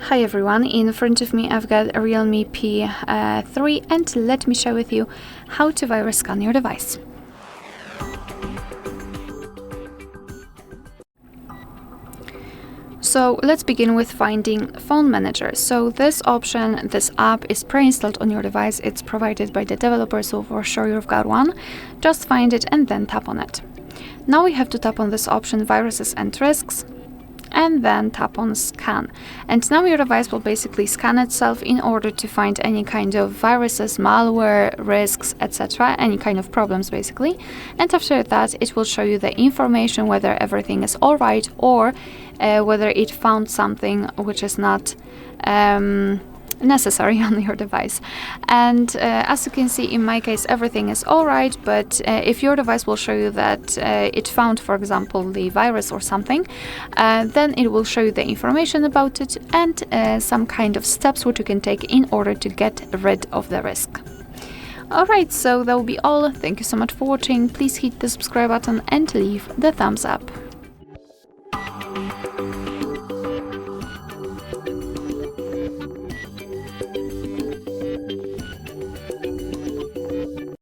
Hi everyone, in front of me I've got a REALME P3 and let me share with you how to virus scan your device. So let's begin with finding PhoneManager. So this option, this app is pre-installed on your device. It's provided by the developer, so for sure you've got one. Just find it and then tap on it. Now we have to tap on this option, Viruses and Risks, and then tap on Scan. And now your device will basically scan itself in order to find any kind of viruses, malware, risks, etc., any kind of problems basically. And after that, it will show you the information, whether everything is all right or whether it found something which is not necessary on your device. And as you can see, in my case everything is all right, but if your device will show you that it found, for example, the virus or something, then it will show you the information about it and some kind of steps which you can take in order to get rid of the risk. Alright, so that will be all. Thank you so much for watching. Please hit the subscribe button and leave the thumbs up.